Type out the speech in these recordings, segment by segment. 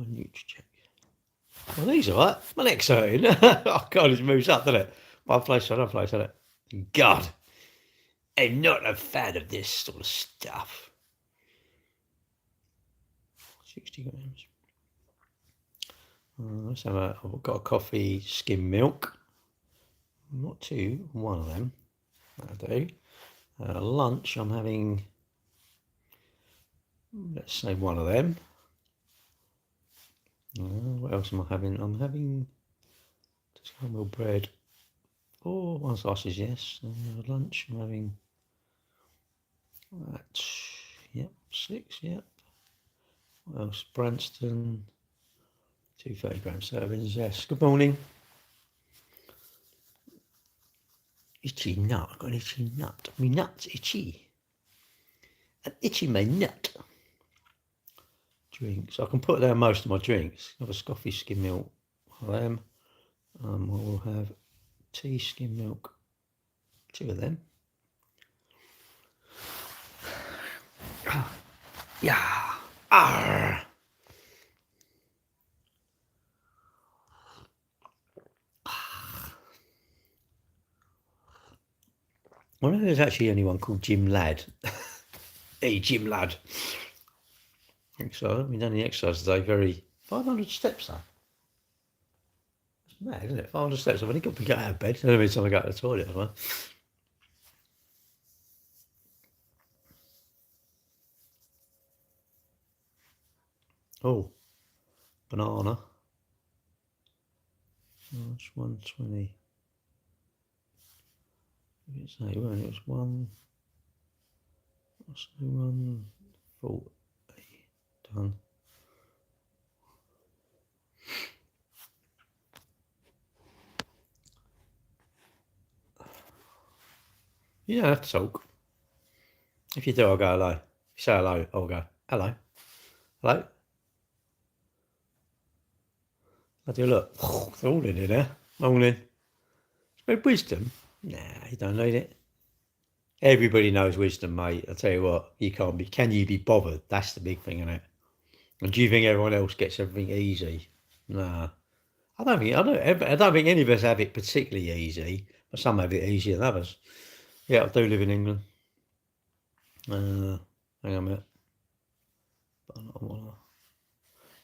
Oh, Nutricheck. Well, these are right. My neck's hurting. Oh, God, it moves up, doesn't it? One place to another place, doesn't it? God, I'm not a fan of this sort of stuff. 60 grams. Let's have I've got a coffee, skim milk. Not two, one of them. That'll do. Lunch, I'm having, let's say one of them. What else am I having? I'm having just wheat bread. Oh, one sausage, yes. Lunch, I'm having that. Yep, 6, yep. What else? Branston, 230-gram servings, yes. Good morning. Itchy nut, I've got an itchy nut. My nut's itchy. I'm itching my nut. Drinks, I can put down most of my drinks. I have a coffee, skim milk, one of them. I will have tea, skim milk, 2 of them. Yeah. Arr. I wonder if there's actually anyone called Jim Ladd. Hey, Jim Ladd. I think so. We've done the exercise today. 500 steps, though. It's mad, isn't it? 500 steps. I've only got to get out of bed. Every time I go to the toilet, have I? Oh, banana. Oh, it's 120. It's it was 140. Done. You don't have to talk. If you do, I'll go hello. If you say hello, I'll go hello. Hello. I do look. They're all in here now. Morning. Spread wisdom? Nah, you don't need it. Everybody knows wisdom, mate. I tell you what, you can't be. Can you be bothered? That's the big thing, isn't it? And do you think everyone else gets everything easy? Nah. I don't think any of us have it particularly easy, but some have it easier than others. Yeah, I do live in England. Hang on a minute.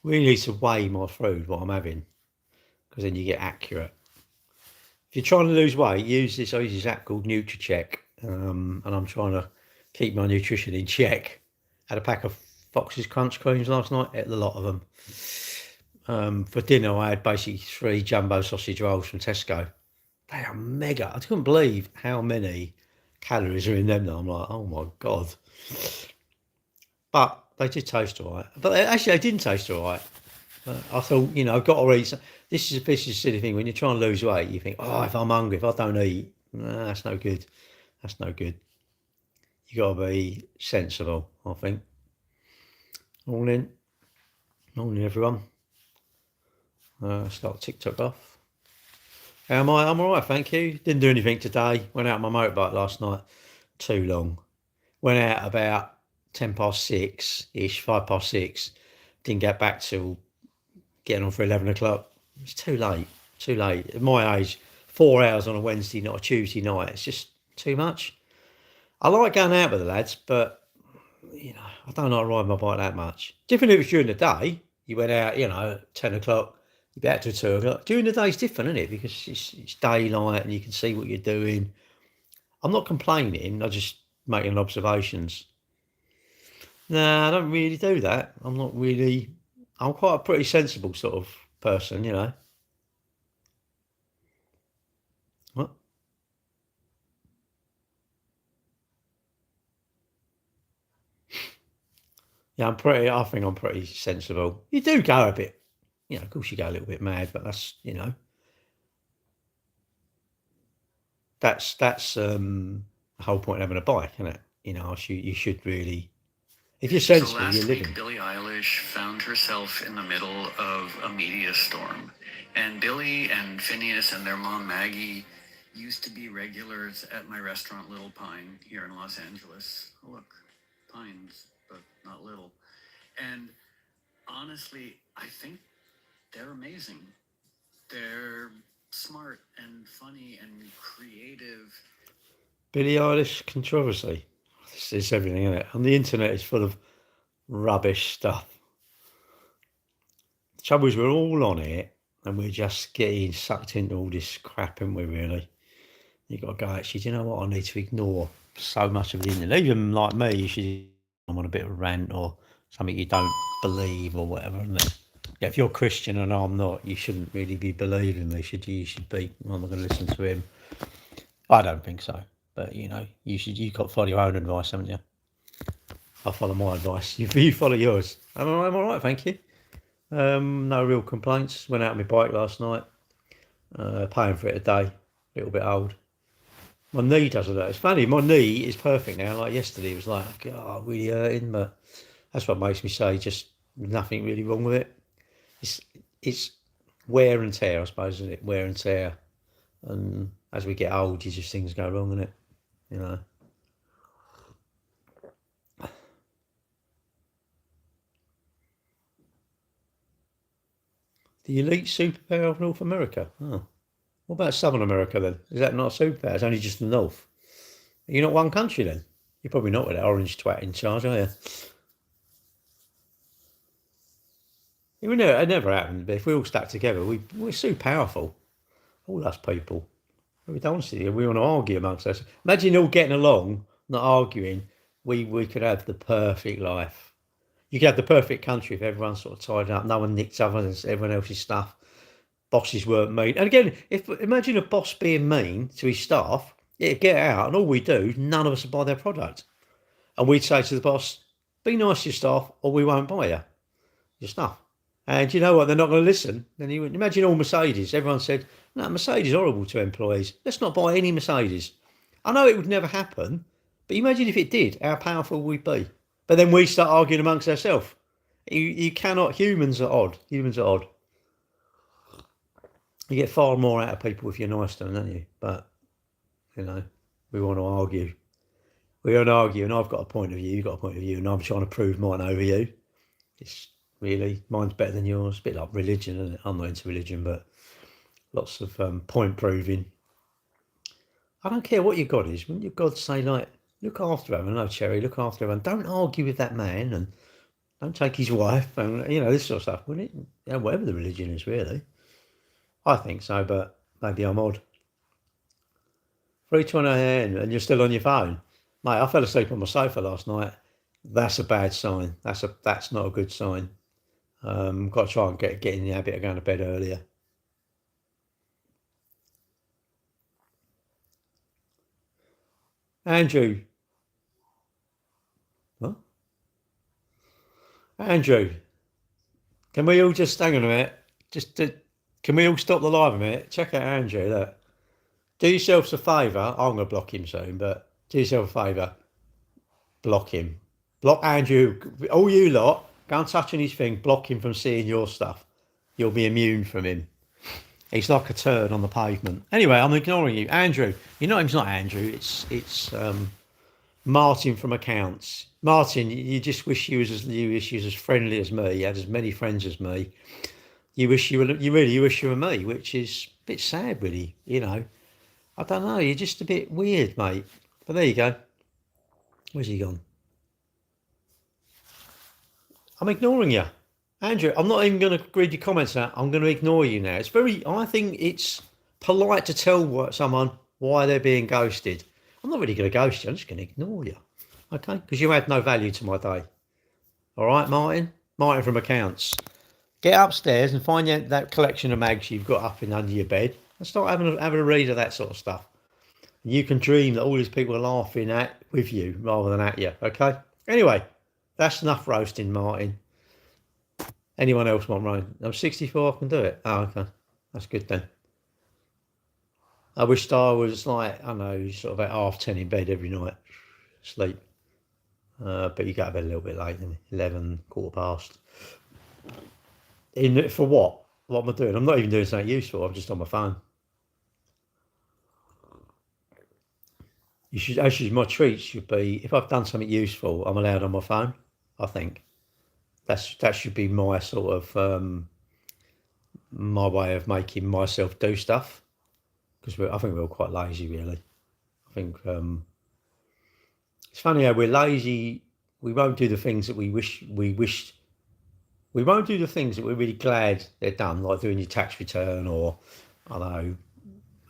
We need to weigh my food, what I'm having, because then you get accurate. If you're trying to lose weight, I use this app called Nutricheck, and I'm trying to keep my nutrition in check. Had a pack of Fox's Crunch Creams last night, ate a lot of them. For dinner, I had basically 3 jumbo sausage rolls from Tesco. They are mega. I couldn't believe how many calories are in them now. I'm like, oh my God. But they did taste all right. But actually, they didn't taste all right. I thought, I've got to eat. This is a silly thing. When you're trying to lose weight, you think, oh, if I'm hungry, if I don't eat, that's no good. That's no good. You got to be sensible, I think. Morning. Morning, everyone. Start TikTok off. How am I? I'm all right, thank you. Didn't do anything today. Went out on my motorbike last night. Too long. Went out about 6:10-ish, 6:05. Didn't get back till getting on for 11 o'clock. It's too late. Too late. At my age, 4 hours on a Wednesday, not a Tuesday night. It's just too much. I like going out with the lads, but I don't like riding my bike that much. Different if it's during the day. You went out, at 10 o'clock, you get out to 2 o'clock. During the day, it's different, isn't it? Because it's daylight and you can see what you're doing. I'm not complaining. I'm just making observations. No, I don't really do that. I'm quite a pretty sensible sort of person, What? Yeah, I think I'm pretty sensible. You do go a bit, of course you go a little bit mad, but that's the whole point of having a bike, isn't it? You should really, if you're sensible, so you're living. Week, Billie Eilish found herself in the middle of a media storm, and Billie and Phineas and their mom Maggie used to be regulars at my restaurant Little Pine here in Los Angeles. Oh, look, pines, but not little. And on honestly, I think they're amazing. They're smart and funny and creative. Billie Eilish controversy. It's everything, isn't it? And the internet is full of rubbish stuff. The trouble is, we're all on it, and we're just getting sucked into all this crap, aren't we, really? You've got to go, actually, do you know what? I need to ignore so much of the internet. Even like me, you should, I'm on a bit of a rant or something you don't believe or whatever, isn't it? Yeah, if you're Christian and I'm not, you shouldn't really be believing me, should you? You should be, I'm not going to listen to him. I don't think so. But, you know, you've got to follow your own advice, haven't you? I follow my advice. You follow yours. I'm all right, thank you. No real complaints. Went out on my bike last night. Paying for it today. A little bit old. My knee doesn't hurt. It's funny, my knee is perfect now. Like yesterday, it was like, oh, really hurting. But that's what makes me say just nothing really wrong with it. It's wear and tear, I suppose, isn't it? Wear and tear. And as we get old, just things go wrong, isn't it? You know. The elite superpower of North America. Oh. What about Southern America then? Is that not a superpower? It's only just the North. You're not one country then? You're probably not with that orange twat in charge, are you? It never happened, but if we all stuck together, we're so powerful. All us people. We don't see we want to argue amongst us. Imagine all getting along, not arguing. We could have the perfect life. You could have the perfect country if everyone's sort of tied up. No one nicks everyone else's stuff. Bosses weren't mean. And again, imagine a boss being mean to his staff, it'd get out, and all we do, none of us would buy their product. And we'd say to the boss, be nice to your staff, or we won't buy your stuff. And you know what? They're not going to listen. Then you imagine all Mercedes. Everyone said, no, Mercedes is horrible to employees. Let's not buy any Mercedes. I know it would never happen, but imagine if it did, how powerful we'd be. But then we start arguing amongst ourselves. You cannot, humans are odd. Humans are odd. You get far more out of people if you're nice to them, don't you? But, you know, we want to argue. We want to argue, and I've got a point of view, you've got a point of view, and I'm trying to prove mine over you. It's really, mine's better than yours. A bit like religion, isn't it? I'm not into religion, but lots of point proving. I don't care what your God is. Wouldn't your God say, like, look after everyone? No, Cherry, look after everyone. Don't argue with that man, and don't take his wife, and, you know, this sort of stuff, wouldn't it? Yeah, whatever the religion is, really. I think so, but maybe I'm odd. 3:20 a.m. and you're still on your phone. Mate, I fell asleep on my sofa last night. That's a bad sign. That's not a good sign. Got to try and get in the habit of going to bed earlier. Andrew. What? Andrew. Can we all just hang on a minute? Can we all stop the live a minute? Check out Andrew. Look. Do yourselves a favour. I'm going to block him soon, but do yourself a favour. Block him. Block Andrew. All you lot, go and touch on his thing. Block him from seeing your stuff. You'll be immune from him. He's like a turd on the pavement. Anyway, I'm ignoring you. Andrew. You know, it's not Andrew. It's Martin from accounts. Martin, you just wish you was as friendly as me. You had as many friends as me. You wish you were me, which is a bit sad, really. You know, I don't know. You're just a bit weird, mate. But there you go. Where's he gone? I'm ignoring you. Andrew, I'm not even going to read your comments now. I'm going to ignore you now. I think it's polite to tell someone why they're being ghosted. I'm not really going to ghost you. I'm just going to ignore you. Okay? Because you add no value to my day. All right, Martin? Martin from accounts. Get upstairs and find that collection of mags you've got up under your bed and start having a read of that sort of stuff. And you can dream that all these people are laughing with you rather than at you. Okay? Anyway, that's enough roasting, Martin. Anyone else want roasting? I'm 64, I can do it. Oh, okay. That's good then. I wish I was like, I don't know, sort of at 10:30 in bed every night. Sleep. But you go to bed a little bit late, 11, quarter past. For what? What am I doing? I'm not even doing something useful. I'm just on my phone. My treats should be, if I've done something useful, I'm allowed on my phone, I think. that should be my sort of my way of making myself do stuff, because I think we're all quite lazy, really. I think it's funny how we're lazy. We won't do the things that we wished. We won't do the things that we're really glad they're done, like doing your tax return, or I don't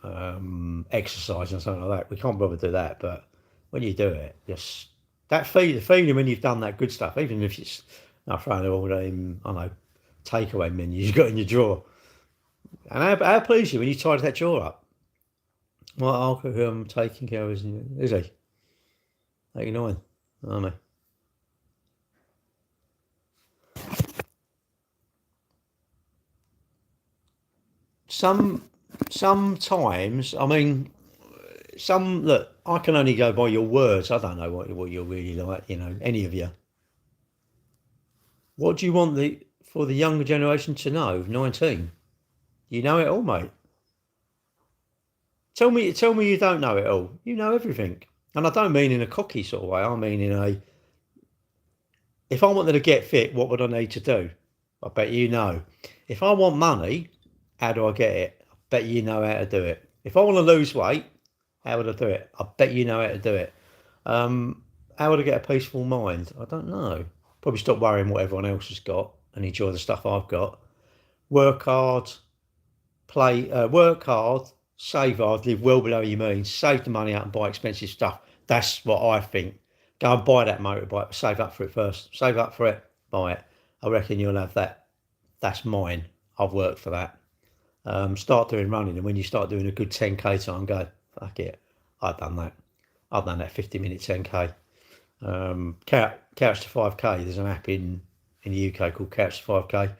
know, exercise and something like that. We can't bother to do that, but when you do it, just the feeling when you've done that good stuff, even if it's not throwing all them, I don't know, takeaway menus you got in your drawer. And how pleased you when you tidy that drawer up. Well, Uncle who I'm taking care of is he? 89, aren't he? Sometimes, I mean, look, I can only go by your words. I don't know what you're really like, any of you. What do you want for the younger generation to know? 19, you know it all, mate. Tell me you don't know it all. You know everything, and I don't mean in a cocky sort of way. I mean if I wanted to get fit, what would I need to do? I bet you know. If I want money, how do I get it? I bet you know how to do it. If I want to lose weight, how would I do it? I bet you know how to do it. How would I get a peaceful mind? I don't know. Probably stop worrying what everyone else has got and enjoy the stuff I've got. Work hard, work hard, save hard, live well below your means, save the money out and buy expensive stuff. That's what I think. Go and buy that motorbike, save up for it first. Save up for it, buy it. I reckon you'll have that. That's mine. I've worked for that. Start doing running, and when you start doing a good 10k time, go, fuck it, I've done that. I've done that 50-minute 10k. Couch to 5k. There's an app in the UK called Couch to 5k.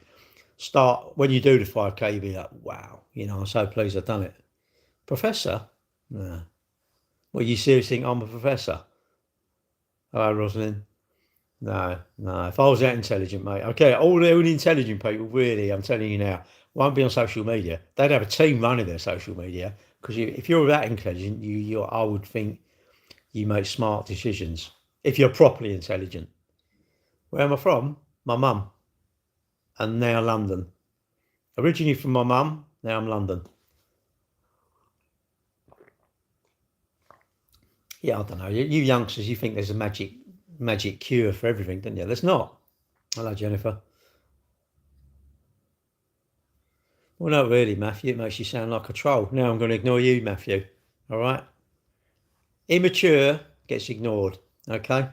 Start when you do the 5k, you'll be like, wow, I'm so pleased I've done it. Professor? No. Well, you seriously think I'm a professor? Hello, Rosalind. No. If I was that intelligent, mate, okay, all the intelligent people, really, I'm telling you now, won't be on social media. They'd have a team running their social media, because if you're that intelligent, I would think you make smart decisions if you're properly intelligent. Where am I from? My mum, and now London. Originally from my mum, now I'm London. Yeah, I don't know. You youngsters, you think there's a magic cure for everything, don't you? There's not. Hello, Jennifer. Well, not really, Matthew. It makes you sound like a troll. Now I'm going to ignore you, Matthew. All right? Immature gets ignored, okay?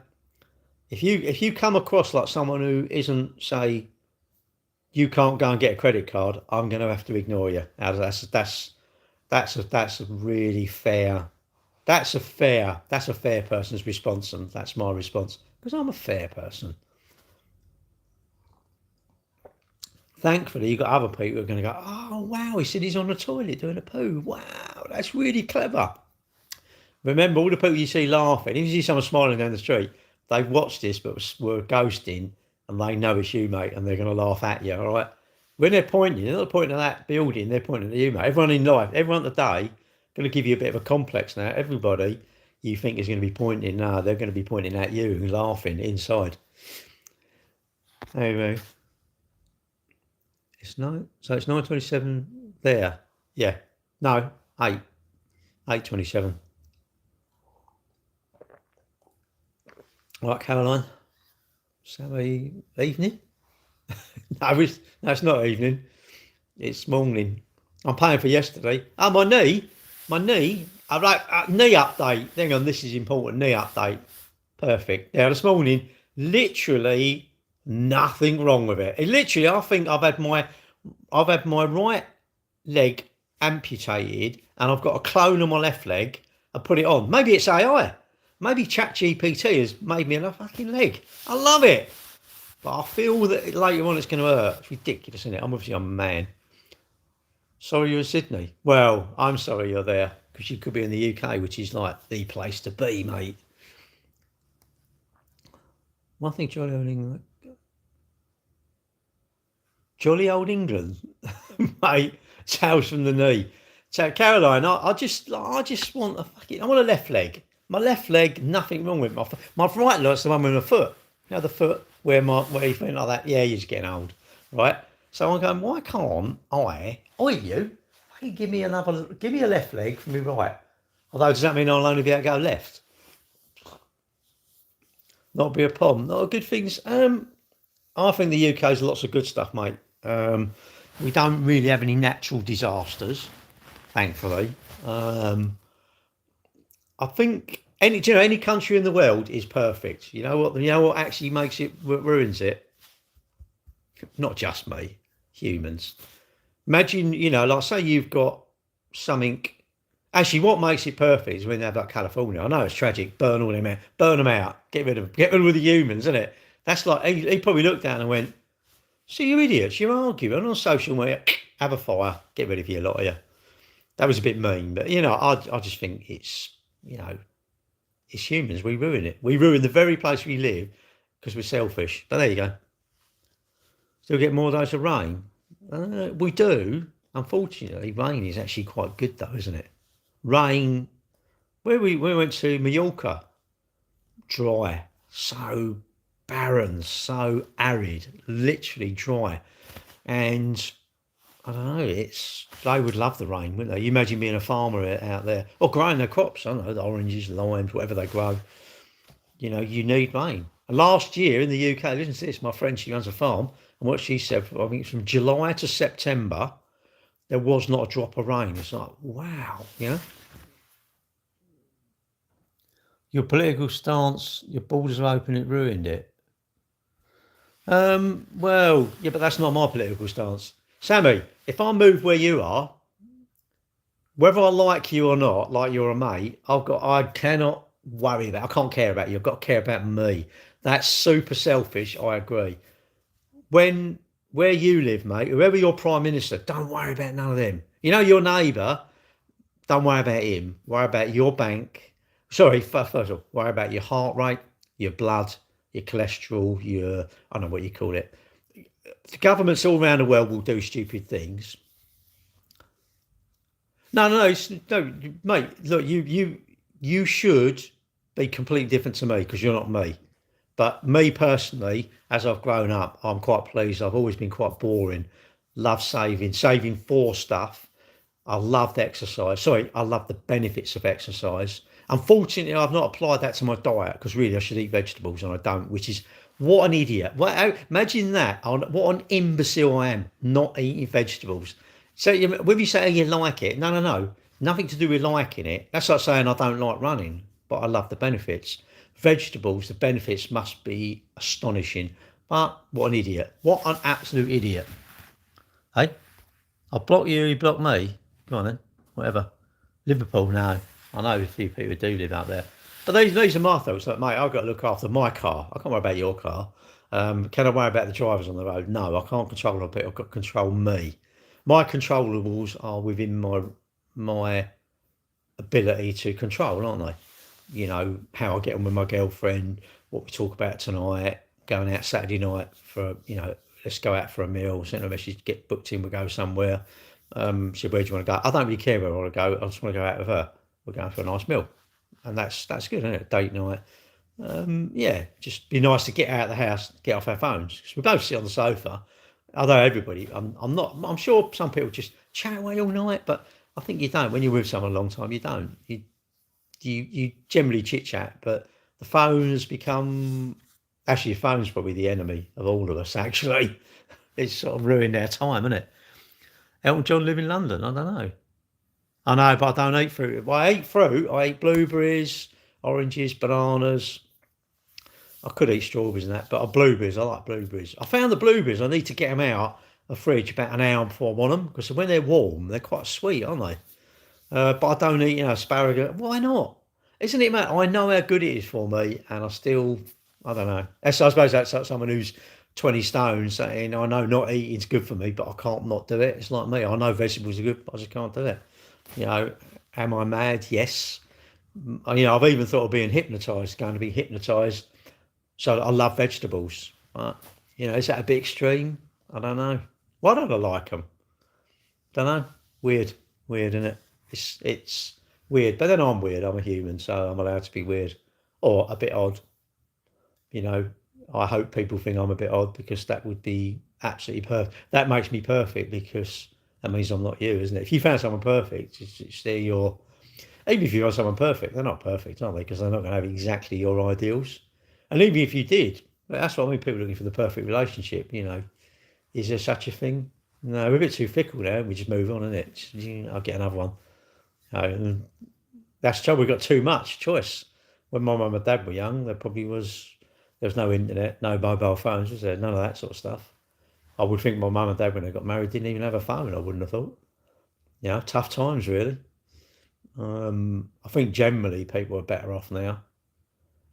If you come across like someone who isn't, say, you can't go and get a credit card, I'm going to have to ignore you. That's a really fair. That's a fair person's response, and that's my response, because I'm a fair person. Thankfully, you've got other people who are going to go, oh, wow, he said he's on the toilet doing a poo. Wow, that's really clever. Remember, all the people you see laughing, if you see someone smiling down the street, they've watched this but were ghosting, and they know it's you, mate, and they're going to laugh at you, all right? When they're pointing, they're not pointing at that building, they're pointing at you, mate. Everyone in life, everyone today, going to give you a bit of a complex now. Everybody you think is going to be pointing, no, they're going to be pointing at you and laughing inside. Anyway. It's 9:27 there. Yeah. No, 8:27. Right, Caroline. Saturday evening? No, it's not evening. It's morning. I'm paying for yesterday. Oh, my knee. I'm like, knee update. Hang on, this is important. Knee update. Perfect. Now, this morning, literally nothing wrong with it. Literally, I think I've had my right leg amputated, and I've got a clone on my left leg. I put it on. Maybe it's AI. Maybe ChatGPT has made me a fucking leg. I love it. But I feel that later on it's going to hurt. It's ridiculous, isn't it? I'm a man. Sorry you're in Sydney. Well, I'm sorry you're there, because you could be in the UK, which is like the place to be, mate. One thing, jolly old England, mate. Tales from the knee. So Caroline, I just want I want a left leg. My left leg, nothing wrong with my right leg's the one with my foot. The foot, where you think like that, yeah, you're just getting old, right? So I'm going, why can't you, fucking give me a left leg from me right? Although does that mean I'll only be able to go left? Not be a problem. Not a good things. I think the UK's lots of good stuff, mate. We don't really have any natural disasters, thankfully. I think any country in the world is perfect. You know what? You know what actually makes it ruins it? Not just me, humans. Imagine, like say you've got something. Actually, what makes it perfect is when they have like California. I know it's tragic. Burn all them out. Burn them out. Get rid of the humans, isn't it? That's like he probably looked down and went, "So you idiots, you're arguing on social media. Have a fire. Get rid of you, a lot of you." That was a bit mean, but I just think it's humans. We ruin it. We ruin the very place we live because we're selfish. But there you go. Still get more days of rain. We do. Unfortunately, rain is actually quite good, though, isn't it? Rain. Where we went to Mallorca, dry, so barren, so arid, literally dry, and I don't know. They would love the rain, wouldn't they? You imagine being a farmer out there, or growing their crops. I don't know, the oranges, limes, whatever they grow. You need rain. Last year in the UK, listen to this. My friend, she runs a farm, and what she said, I think it's from July to September, there was not a drop of rain. It's like, wow, Your political stance, your borders are open, it ruined it. Well, yeah, but that's not my political stance. Sammy, if I move where you are, whether I like you or not, like you're a mate, I cannot worry about, I can't care about you. I've got to care about me. That's super selfish. I agree. Where you live, mate, whoever your prime minister, don't worry about none of them. Your neighbour, don't worry about him. Worry about your bank. Sorry, first of all, worry about your heart rate, your blood, your cholesterol, I don't know what you call it. The governments all around the world will do stupid things. No, mate. Look, you should be completely different to me because you're not me. But me personally, as I've grown up, I'm quite pleased. I've always been quite boring. Love saving for stuff. I love the exercise. Sorry, I love the benefits of exercise. Unfortunately, I've not applied that to my diet because really I should eat vegetables and I don't, which is what an idiot. Imagine that. What an imbecile I am not eating vegetables. So when you say you like it, no. Nothing to do with liking it. That's like saying I don't like running, but I love the benefits. Vegetables, the benefits must be astonishing. But what an idiot. What an absolute idiot. Hey, I'll block you block me. Go on then. Whatever. Liverpool, no. I know a few people do live out there. But these are my thoughts. Like, mate, I've got to look after my car. I can't worry about your car. Can I worry about the drivers on the road? No, I can't control a bit. I've got to control me. My controllables are within my ability to control, aren't they? How I get on with my girlfriend, what we talk about tonight, going out Saturday night for, let's go out for a meal, send her a message, get booked in, we'll go somewhere. She said, where do you want to go? I don't really care where I want to go. I just want to go out with her. We're going for a nice meal. And that's good, isn't it? Date night. Yeah, just be nice to get out of the house, get off our phones. Because we both sit on the sofa. Although everybody, I'm sure some people just chat away all night, but I think you don't. When you're with someone a long time, you don't. You generally chit chat, but the phone's become, actually your phone's probably the enemy of all of us, actually. It's sort of ruined our time, isn't it? Elton John live in London? I don't know. I know, but I don't eat fruit. Well, I eat fruit. I eat blueberries, oranges, bananas. I could eat strawberries and that, but blueberries, I like blueberries. I found the blueberries, I need to get them out of the fridge about an hour before I want them, because when they're warm, they're quite sweet, aren't they? But I don't eat, asparagus. Why not? Isn't it, mate? I know how good it is for me, and I don't know. I suppose that's like someone who's 20 stone saying, I know not eating's good for me, but I can't not do it. It's like me. I know vegetables are good, but I just can't do it. Am I mad? Yes. I've even thought of being hypnotised, going to be hypnotised. So I love vegetables. But, is that a bit extreme? I don't know. Why don't I like them? Don't know. Weird, isn't it? It's weird. But then I'm weird. I'm a human, so I'm allowed to be weird or a bit odd. I hope people think I'm a bit odd, because that would be absolutely perfect. That makes me perfect, because that means I'm not you, isn't it? If you found someone perfect, it's there your. Even if you find someone perfect, they're not perfect, are they? Because they're not going to have exactly your ideals. And even if you did, that's what I mean. People looking for the perfect relationship. Is there such a thing? No, we're a bit too fickle now. We just move on, isn't it? I'll get another one. And that's the trouble. We've got too much choice. When my mum and dad were young, there was no internet, no mobile phones, was there? None of that sort of stuff. I would think my mum and dad, when they got married, didn't even have a phone. I wouldn't have thought. Tough times, really. I think generally people are better off now.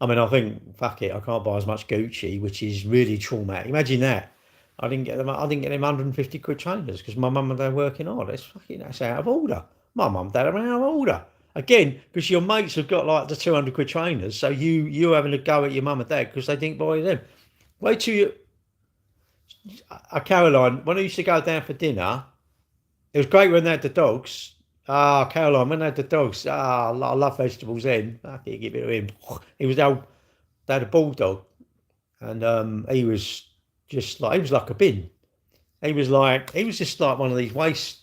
I mean, I think, fuck it, I can't buy as much Gucci, which is really traumatic. Imagine that. I didn't get them. I didn't get them 150 quid trainers because my mum and dad are working hard. That's out of order. My mum and dad are out of order. Again, because your mates have got like the 200 quid trainers, so you're having to go at your mum and dad because they didn't buy them. Wait till you. Caroline, when I used to go down for dinner, it was great when they had the dogs. Caroline, when they had the dogs, I love vegetables then. Fuck it, give it to him. They had a bulldog, and he was he was like a bin. He was just like one of these waste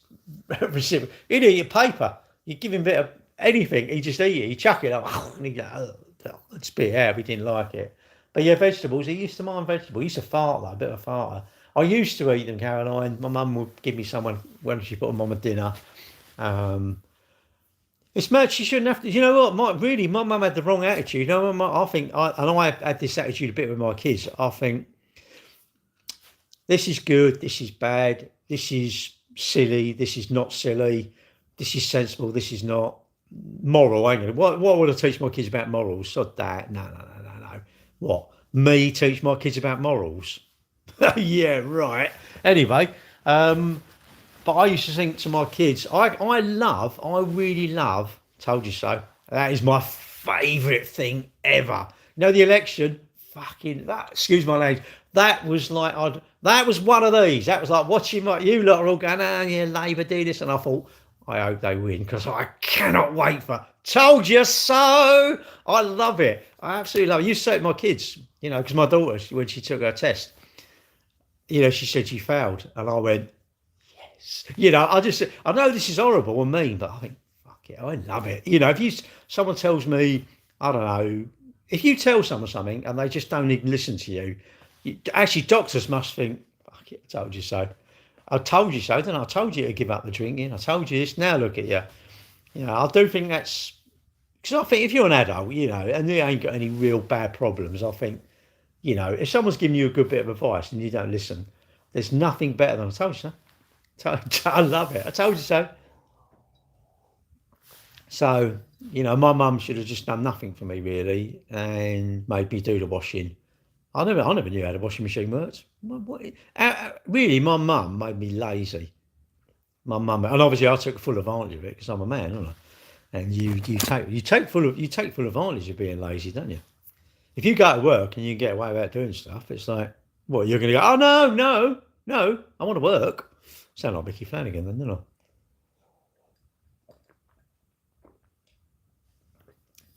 recipients. He'd eat your paper. You give him a bit of anything, he'd just eat it. He'd chuck it up, and he'd go, I'd spit it out if he didn't like it. But yeah, vegetables, he used to mind vegetables. He used to fart, like a bit of a farter. I used to eat them, Caroline. My mum would give me someone when she put them on my dinner. It's mad. She shouldn't have to. You know what? My mum had the wrong attitude. I think, I had this attitude a bit with my kids. I think this is good. This is bad. This is silly. This is not silly. This is sensible. This is not moral. Ain't it? What would I teach my kids about morals? So that no. What? Me teach my kids about morals? Yeah, right. Anyway, but I used to think to my kids, I really love, told you so. That is my favourite thing ever. The election, excuse my language, that was one of these. That was like watching you lot are all going, yeah, Labour do this. And I thought, I hope they win because I cannot wait for, told you so. I love it. I absolutely love it. You say to my kids, because my daughter, when she took her test, she said she failed. And I went, I know this is horrible and mean, but I think, fuck it, I love it. If someone tells me, I don't know, if you tell someone something and they just don't even listen to you, actually doctors must think, fuck it, I told you so. I told you so, then I told you to give up the drinking. I told you this, now look at you. I do think that's, because I think if you're an adult, and you ain't got any real bad problems, I think, if someone's giving you a good bit of advice and you don't listen, there's nothing better than I told you so. I love it. I told you so. So, my mum should have just done nothing for me really and made me do the washing. I never knew how the washing machine worked. Really, my mum made me lazy. My mum, and obviously I took full advantage of it because I'm a man, aren't I? And you take full advantage of being lazy, don't you? If you go to work and you get away without doing stuff, it's like, what, you're going to go, oh no, I want to work. Sound like Mickey Flanagan then, don't I?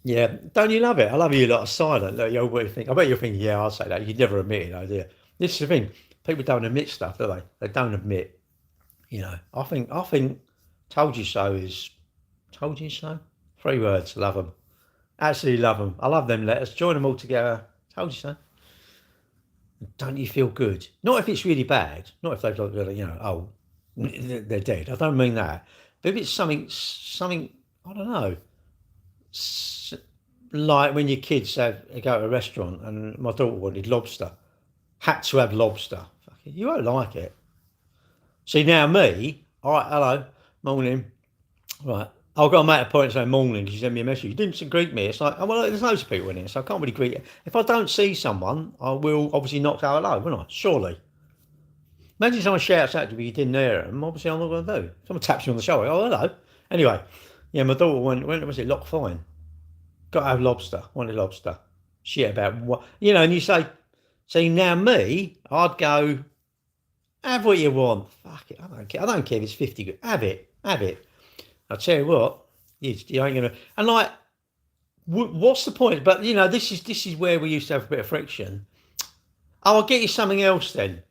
Yeah, don't you love it? I love you lot of silent. Look, you always think, I bet you're thinking, yeah, I'll say that. You'd never admit it, though, do you? This is the thing. People don't admit stuff, do they? They don't admit. I think told you so is told you so. 3 words, love them. Absolutely love them. I love them letters. Join them all together. Told you so. Don't you feel good? Not if it's really bad. Not if they've got, oh, they're dead. I don't mean that. But if it's something, I don't know. Like when your kids go to a restaurant and my daughter wanted lobster. Had to have lobster. You won't like it. See, now me, all right, hello, morning. Right, I've got to make a point of saying morning because you sent me a message. You didn't greet me. It's like, oh, well, there's loads of people in here, so I can't really greet you. If I don't see someone, I will obviously not say hello, won't I? Surely. Imagine someone shouts out to me, you didn't hear them, obviously I'm not going to do. Someone taps you on the shoulder, oh, hello. Anyway, yeah, my daughter went was it Loch Fyne? Got to have lobster, wanted lobster. Shit about what, and you say, see, now me, I'd go, have what you want. Fuck it, I don't care if it's 50 good. Have it. I'll tell you what, you ain't going to, and what's the point? But, this is where we used to have a bit of friction. Oh, I'll get you something else then.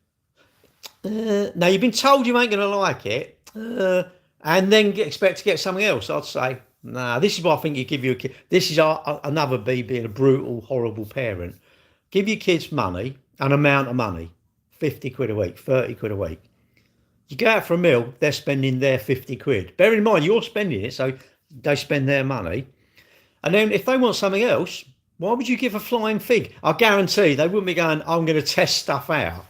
Now you've been told you ain't going to like it, and then expect to get something else. I'd say, nah. This is what I think you give your kid. This is another being a brutal, horrible parent. Give your kids money, an amount of money, 50 quid a week, 30 quid a week. You go out for a meal, they're spending their 50 quid. Bear in mind, you're spending it, so they spend their money. And then if they want something else, why would you give a flying fig? I guarantee they wouldn't be going, I'm going to test stuff out.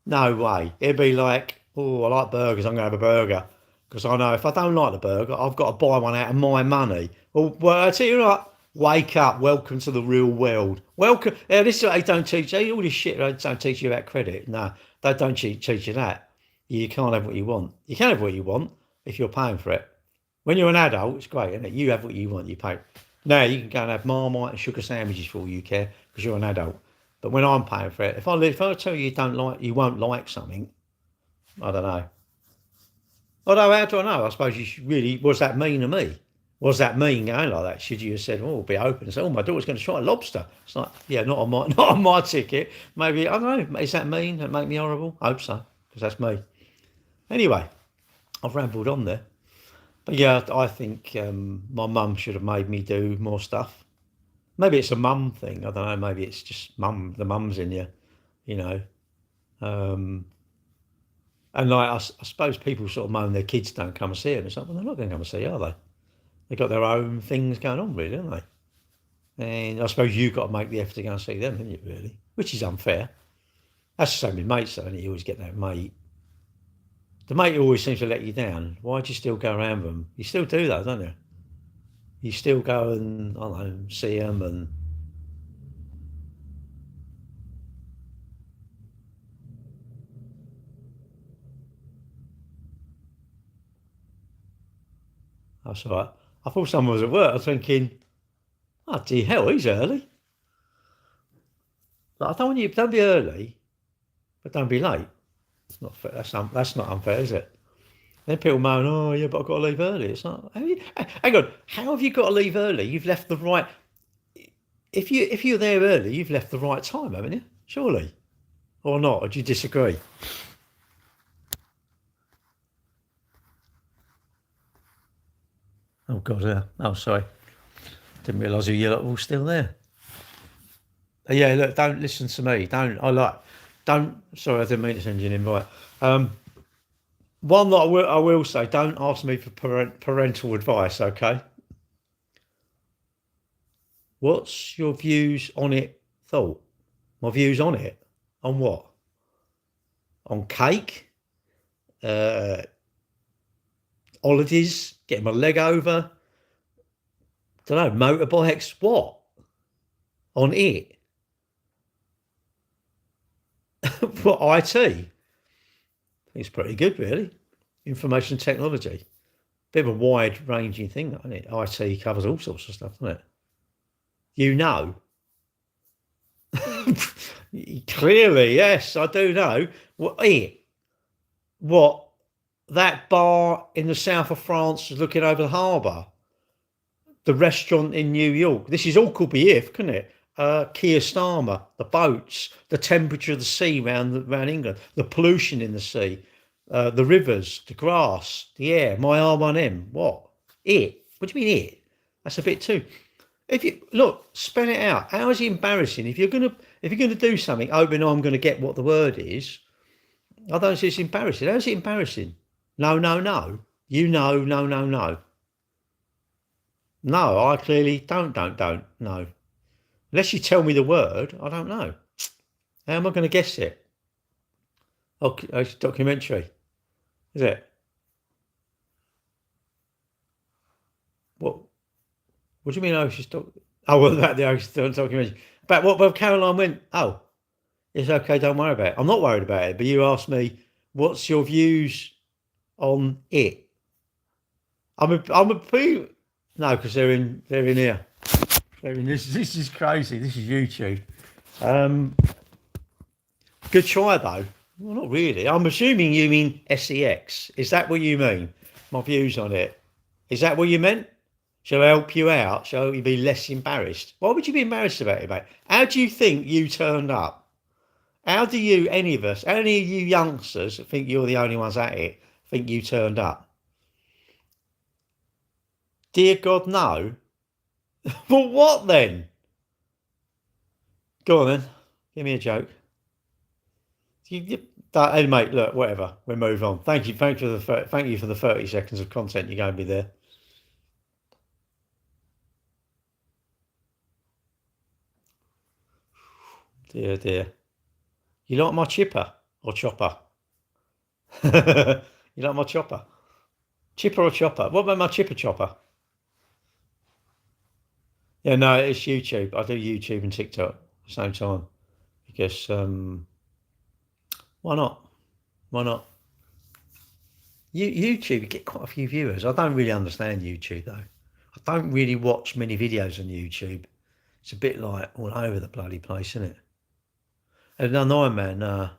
No way. It'd be like, oh, I like burgers, I'm going to have a burger. Because I know if I don't like the burger, I've got to buy one out of my money. Well, I tell you what, wake up. Welcome to the real world. Welcome. This is what they don't teach you. All this shit they don't teach you about credit. No, they don't teach you that. You can't have what you want. You can have what you want if you're paying for it. When you're an adult, it's great, isn't it? You have what you want, you pay. Now you can go and have Marmite and sugar sandwiches for all you care because you're an adult. But when I'm paying for it, if I tell you you won't like something, I don't know. Although, how do I know? I suppose you should really, what does that mean to me? What does that mean going like that? Should you have said, oh, be open and say, oh, my daughter's going to try lobster? It's like, yeah, not on my ticket. Maybe, I don't know, is that mean? That make me horrible? I hope so, because that's me. Anyway, I've rambled on there. But yeah, I think my mum should have made me do more stuff. Maybe it's a mum thing. I don't know. Maybe it's just the mum's in you, you know. And like I suppose people sort of moan their kids don't come and see them. It's like, well, they're not going to come and see, are they? They've got their own things going on, really, haven't they? And I suppose you've got to make the effort to go and see them, haven't you, really? Which is unfair. That's the same with mates, though, isn't it? You always get that mate. The mate who always seems to let you down. Why do you still go around them? You still do that, don't you? You still go and, I don't know, see them and... That's all right. I thought someone was at work. I was thinking, oh, dear hell, he's early. Like, I don't want you, don't be early, but don't be late. It's not fair. That's not unfair, is it? Then people moan, oh, yeah, but I've got to leave early. It's not, hang on, how have you got to leave early? You've left the right, if you're there early, you've left the right time, haven't you? Surely. Or not? Or do you disagree? Oh, God, yeah. Oh, sorry. Didn't realise you lot were all still there. Yeah, look, don't listen to me. Sorry, I didn't mean to send you an invite. One that I will say, don't ask me for parental advice, okay? What's your views on it thought? My views on it? On what? On cake? Holidays? Getting my leg over? Don't know, motorbikes? What? On it? What, IT? I think it's pretty good, really. Information technology. Bit of a wide-ranging thing, isn't it? IT covers all sorts of stuff, doesn't it? You know. Clearly, yes, I do know. What? That bar in the south of France is looking over the harbour. The restaurant in New York. This is all could be if, couldn't it? Keir Starmer, the boats, the temperature of the sea around England, the pollution in the sea, the rivers, the grass, the air, my R1M. What? It? What do you mean it? That's a bit too. If you look, spell it out. How is it embarrassing? If you're gonna do something, hoping I'm gonna get what the word is, I don't see it's embarrassing. How is it embarrassing? No. You know, no. No, I clearly don't. No. Unless you tell me the word, I don't know. How am I going to guess it? Oh, it's a documentary. Is it? What do you mean Ocean about the Ocean documentary. About what? Well, Caroline went, oh, it's okay, don't worry about it. I'm not worried about it, but you asked me, what's your views on it? No, because they're in here. This is crazy. This is YouTube. Good try though. Well, not really. I'm assuming you mean SEX. Is that what you mean? My views on it. Is that what you meant? Shall I help you out? Shall you be less embarrassed? Why would you be embarrassed about it, mate? How do you think you turned up? How do you, any of us, any of you youngsters that think you're the only ones at it, think you turned up? Dear God, no. Well, what then? Go on then. Give me a joke. Hey, mate, look, whatever. We'll move on. Thank you for the 30 seconds of content you gave me there. Dear, dear. You like my chipper or chopper? You like my chopper? Chipper or chopper? What about my chipper chopper? Yeah, no, it's YouTube. I do YouTube and TikTok at the same time because why not? Why not? YouTube, you get quite a few viewers. I don't really understand YouTube though. I don't really watch many videos on YouTube. It's a bit like all over the bloody place, isn't it? And an Ironman,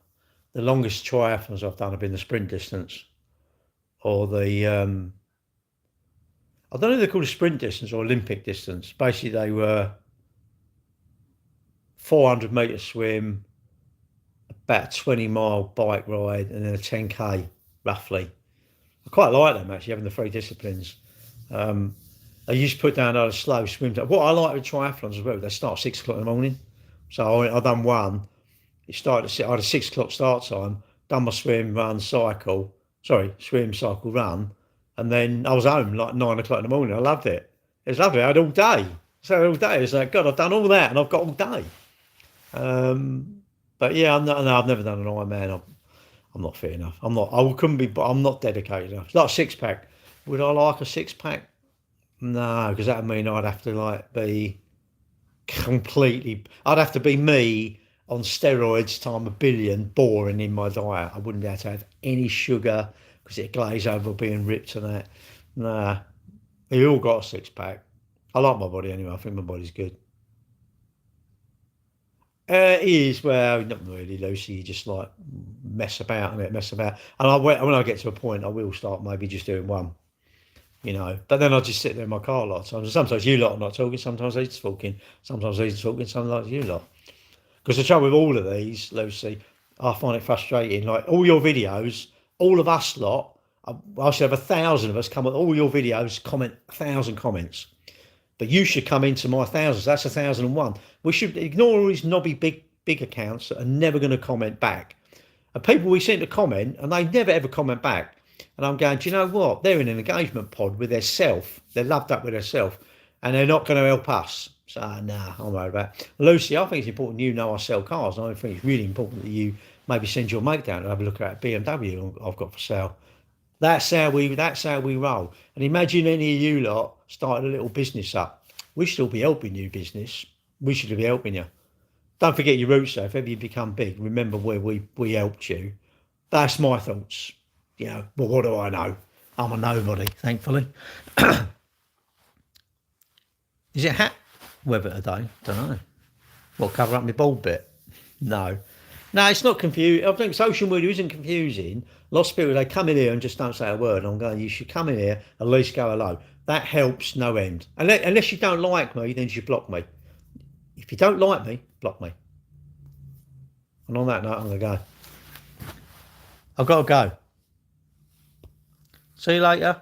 the longest triathlons I've done have been the sprint distance or the I don't know if they're called a sprint distance or Olympic distance. Basically, they were 400-metre swim, about a 20-mile bike ride, and then a 10K, roughly. I quite like them, actually, having the three disciplines. I used to put down a slow swim. What I like with triathlons as well, they start at 6 o'clock in the morning. So I done one. It started I had a 6 o'clock start time, done my swim, cycle, run. And then I was home like 9 o'clock in the morning. I loved it. It was lovely. I had all day. So all day, it's like, God, I've done all that and I've got all day. But yeah, I've never done an Ironman. I'm not fit enough. I'm not dedicated enough. It's like a six pack. Would I like a six pack? No, because that would mean I'd have to be I'd have to be me on steroids time a billion, boring in my diet. I wouldn't be able to have any sugar because it'd glaze over being ripped and that. Nah, we all got a six pack. I like my body anyway. I think my body's good. It is, well, not really, Lucy. You just mess about and mess about. And when I get to a point, I will start maybe just doing one, But then I just sit there in my car a lot of times. Sometimes you lot are not talking, sometimes he's talking, sometimes he's talking, sometimes you lot. Because the trouble with all of these, Lucy, I find it frustrating. Like all your videos, all of us lot, I should have 1,000 of us come on all your videos, comment 1,000 comments. But you should come into my thousands. That's 1,001. We should ignore all these knobby big accounts that are never going to comment back. And people we seem to comment and they never ever comment back. And I'm going, do you know what? They're in an engagement pod with their self. They're loved up with their self. And they're not going to help us. So, nah, I'm worried about it. Lucy, I think it's important you know I sell cars. And I think it's really important that you maybe send your mate down and have a look at that BMW I've got for sale. That's how we roll. And imagine any of you lot started a little business up. We should all be helping you business. We should be helping you. Don't forget your roots though. If ever you become big, remember where we helped you. That's my thoughts. Well, what do I know? I'm a nobody, thankfully. Is it hat weather today? Don't know. What, cover up my bald bit? No. No, it's not confusing. I think social media isn't confusing. Lots of people, they come in here and just don't say a word. I'm going, you should come in here, at least go hello. That helps no end. Unless you don't like me, then you should block me. If you don't like me, block me. And on that note, I'm going to go. I've got to go. See you later.